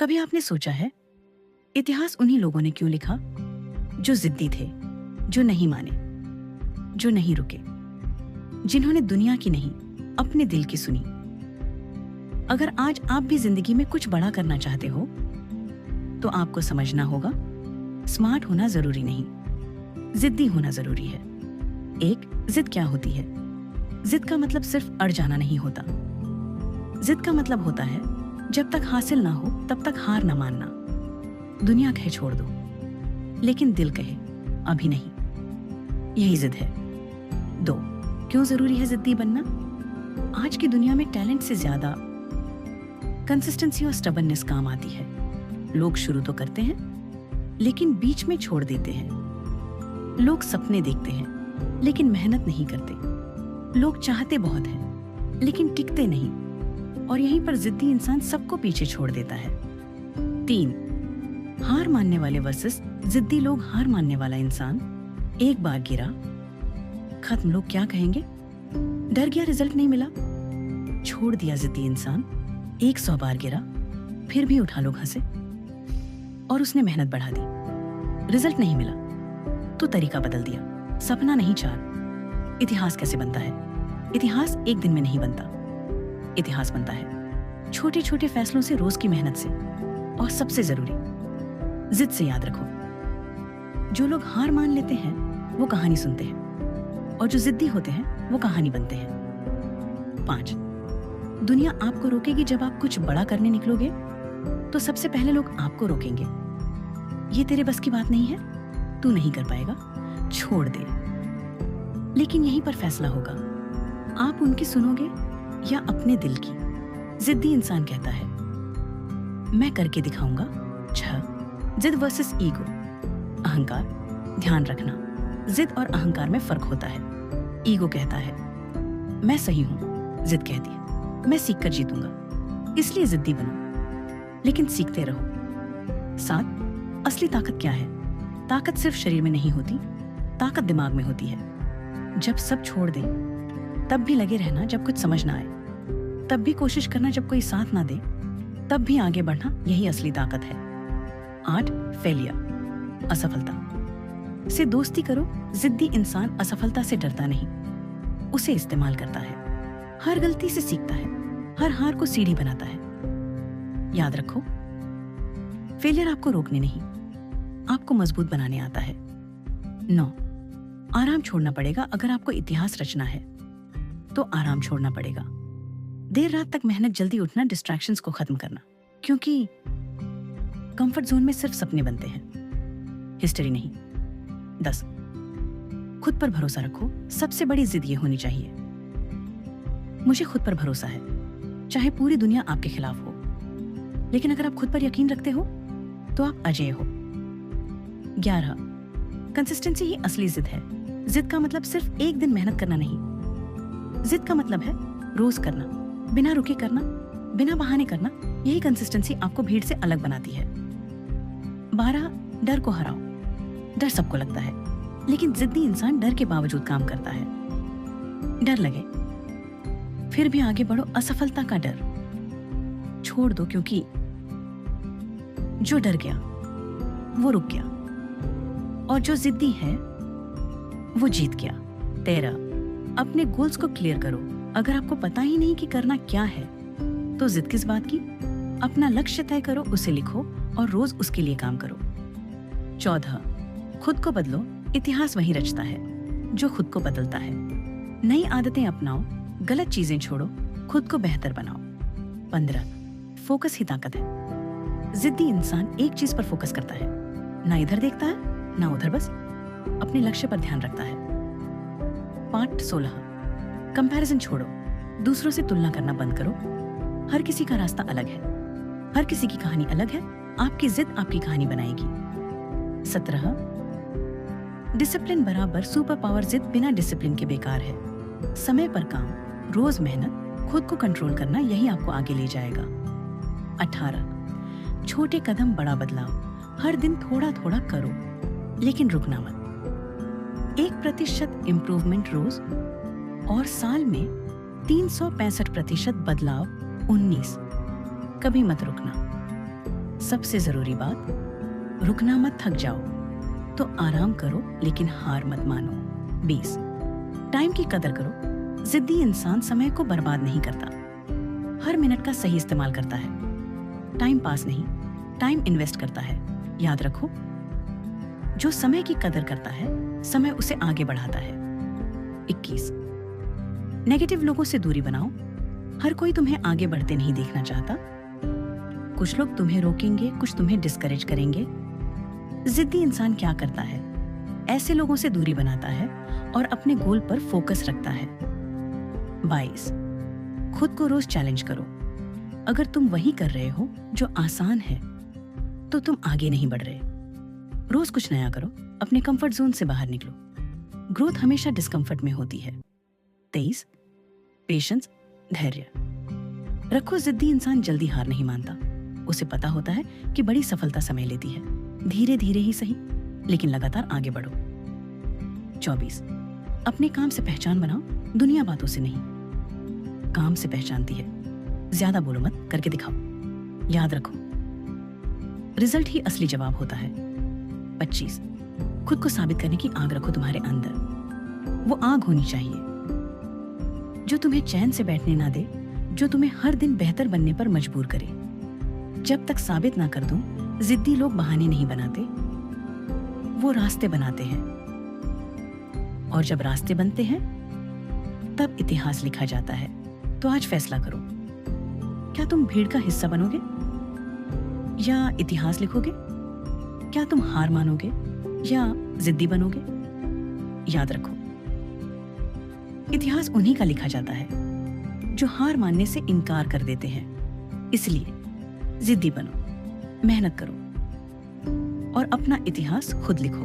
कभी आपने सोचा है इतिहास उन्हीं लोगों ने क्यों लिखा जो जिद्दी थे, जो नहीं माने, जो नहीं रुके, जिन्होंने दुनिया की नहीं अपने दिल की सुनी। अगर आज आप भी जिंदगी में कुछ बड़ा करना चाहते हो तो आपको समझना होगा स्मार्ट होना जरूरी नहीं, जिद्दी होना जरूरी है। एक जिद क्या होती है? जिद का मतलब सिर्फ अड़ जाना नहीं होता। जिद का मतलब होता है जब तक हासिल ना हो तब तक हार ना मानना। दुनिया कहे छोड़ दो, लेकिन दिल कहे अभी नहीं। यही जिद है। दो, क्यों जरूरी है जिद्दी बनना? आज की दुनिया में टैलेंट से ज्यादा कंसिस्टेंसी और स्टबर्ननेस काम आती है। लोग शुरू तो करते हैं लेकिन बीच में छोड़ देते हैं। लोग सपने देखते हैं लेकिन मेहनत नहीं करते। लोग चाहते बहुत हैं लेकिन टिकते नहीं, और यहीं पर जिद्दी इंसान सबको पीछे छोड़ देता है। तीन, हार मानने वाले वर्सेस जिद्दी लोग। हार मानने वाला इंसान एक बार गिरा, खत्म, लोग क्या कहेंगे, डर गया, रिजल्ट नहीं मिला। छोड़ दिया जिद्दी इंसान 100 बार गिरा, फिर भी उठा, लोग हंसे, और उसने मेहनत बढ़ा दी, रिजल्ट नहीं मिला तो तरीका बदल दिया। सपना नहीं, चार। इतिहास कैसे बनता है? इतिहास एक दिन में नहीं बनता। इतिहास बनता है छोटे छोटे फैसलों से, रोज की मेहनत से, और सबसे जरूरी जिद से। याद रखो, जो लोग हार मान लेते हैं वो कहानी सुनते हैं, और जो जिद्दी होते हैं वो कहानी बनते हैं। 5, दुनिया आपको रोकेगी जब आप कुछ बड़ा करने निकलोगे तो सबसे पहले लोग आपको रोकेंगे। ये तेरे बस की बात नहीं है, तू नहीं कर पाएगा, छोड़ दे। लेकिन यहीं पर फैसला होगा, आप उनकी सुनोगे या अपने दिल की। जिद्दी इंसान कहता है मैं करके दिखाऊंगा। 6, जिद वर्सेस ईगो, अहंकार। ध्यान रखना, जिद और अहंकार में फर्क होता है। ईगो कहता है मैं सही हूं, जिद कहती है मैं सीख कर जीतूंगा। इसलिए जिद्दी बनो, लेकिन सीखते रहो। 7, असली ताकत क्या है? ताकत सिर्फ शरीर में नहीं होती, ताकत दिमाग में होती है। जब सब छोड़ दे तब भी लगे रहना, जब कुछ समझ ना आए तब भी कोशिश करना, जब कोई साथ ना दे तब भी आगे बढ़ना, यही असली ताकत है। 8, फेलियर, असफलता से दोस्ती करो। जिद्दी इंसान असफलता से डरता नहीं, उसे इस्तेमाल करता है। हर गलती से सीखता है, हर हार को सीढ़ी बनाता है। याद रखो, फेलियर आपको रोकने नहीं, आपको मजबूत बनाने आता है। 9, आराम छोड़ना पड़ेगा। अगर आपको इतिहास रचना है तो आराम छोड़ना पड़ेगा। देर रात तक मेहनत, जल्दी उठना, डिस्ट्रैक्शंस को खत्म करना, क्योंकि कंफर्ट जोन में सिर्फ सपने बनते हैं, हिस्ट्री नहीं। 10, खुद पर भरोसा रखो। सबसे बड़ी जिद ये होनी चाहिए मुझे खुद पर भरोसा है, चाहे पूरी दुनिया आपके खिलाफ हो। लेकिन अगर आप खुद पर यकीन रखते हो तो आप अजेय हो। 11, कंसिस्टेंसी ही असली जिद है। जिद का मतलब सिर्फ एक दिन मेहनत करना नहीं, जिद का मतलब है रोज करना, बिना रुके करना, बिना बहाने करना। यही कंसिस्टेंसी आपको भीड़ से अलग बनाती है। 12, डर को हराओ। डर सबको लगता है, लेकिन जिद्दी इंसान डर के बावजूद काम करता है। डर लगे फिर भी आगे बढ़ो। असफलता का डर छोड़ दो, क्योंकि जो डर गया वो रुक गया, और जो जिद्दी है वो जीत गया। 13, अपने गोल्स को क्लियर करो। अगर आपको पता ही नहीं कि करना क्या है तो जिद किस बात की? अपना लक्ष्य तय करो, उसे लिखो और रोज उसके लिए काम करो। 14, खुद को बदलो। इतिहास वही रचता है जो खुद को बदलता है। नई आदतें अपनाओ, गलत चीजें छोड़ो, खुद को बेहतर बनाओ। 15, फोकस ही ताकत है। जिद्दी इंसान एक चीज पर फोकस करता है, ना इधर देखता है ना उधर, बस अपने लक्ष्य पर ध्यान रखता है। पार्ट 16, कंपैरिजन छोड़ो। दूसरों से तुलना करना बंद करो। हर किसी का रास्ता अलग है, हर किसी की कहानी अलग है। आपकी जिद आपकी कहानी बनाएगी। 17, डिसिप्लिन बराबर सुपर पावर। जिद बिना डिसिप्लिन के बेकार है। समय पर काम, रोज मेहनत, खुद को कंट्रोल करना, यही आपको आगे ले जाएगा। 18, छोटे कदम बड़ा बदलाव। हर दिन थोड़ा थोड़ा करो, लेकिन रुकना मत। 1% इम्प्रूवमेंट रोज, और साल में 365% बदलाव। 19, कभी मत रुकना। सबसे जरूरी बात, रुकना मत, थक जाओ तो आराम करो लेकिन हार मत मानो। 20, टाइम की कदर करो। जिद्दी इंसान समय को बर्बाद नहीं करता, हर मिनट का सही इस्तेमाल करता है। टाइम पास नहीं, टाइम इन्वेस्ट करता है। याद रखो, जो समय की कदर करता है, समय उसे आगे बढ़ाता है। 21, नेगेटिव लोगों से दूरी बनाओ। हर कोई तुम्हें आगे बढ़ते नहीं देखना चाहता। कुछ लोग तुम्हें रोकेंगे, कुछ तुम्हें डिस्करेज करेंगे। जिद्दी इंसान क्या करता है? ऐसे लोगों से दूरी बनाता है और अपने गोल पर फोकस रखता है। 22, खुद को रोज चैलेंज करो। अगर तुम वही कर रहे हो जो आसान है तो तुम आगे नहीं बढ़ रहे। रोज कुछ नया करो, अपने कंफर्ट जोन से बाहर निकलो। ग्रोथ हमेशा डिस्कंफर्ट में होती है। 23, पेशेंस, धैर्य रखो। जिद्दी इंसान जल्दी हार नहीं मानता। उसे पता होता है कि बड़ी सफलता समय लेती है। धीरे धीरे ही सही, लेकिन लगातार आगे बढ़ो। 24, अपने काम से पहचान बनाओ, दुनिया बातों से नहीं। काम से पहचानती है। ज्यादा बोलो मत, करके दिखाओ। याद रखो, रिजल्ट ही असली जवाब होता है। 25, खुद को साबित करने की आग रखो तुम्हारे अंदर। वो आग होनी चाहिए जो तुम्हें चैन से बैठने ना दे, जो तुम्हें हर दिन बेहतर बनने पर मजबूर करे। जब तक साबित ना कर दूं, जिद्दी लोग बहाने नहीं बनाते, वो रास्ते बनाते हैं। और जब रास्ते बनते हैं तब इतिहास लिखा जाता है। तो आज फैसला करो, क्या तुम भीड़ का हिस्सा बनोगे या इतिहास लिखोगे? क्या तुम हार मानोगे या जिद्दी बनोगे? याद रखो, इतिहास उन्हीं का लिखा जाता है जो हार मानने से इनकार कर देते हैं। इसलिए जिद्दी बनो, मेहनत करो और अपना इतिहास खुद लिखो।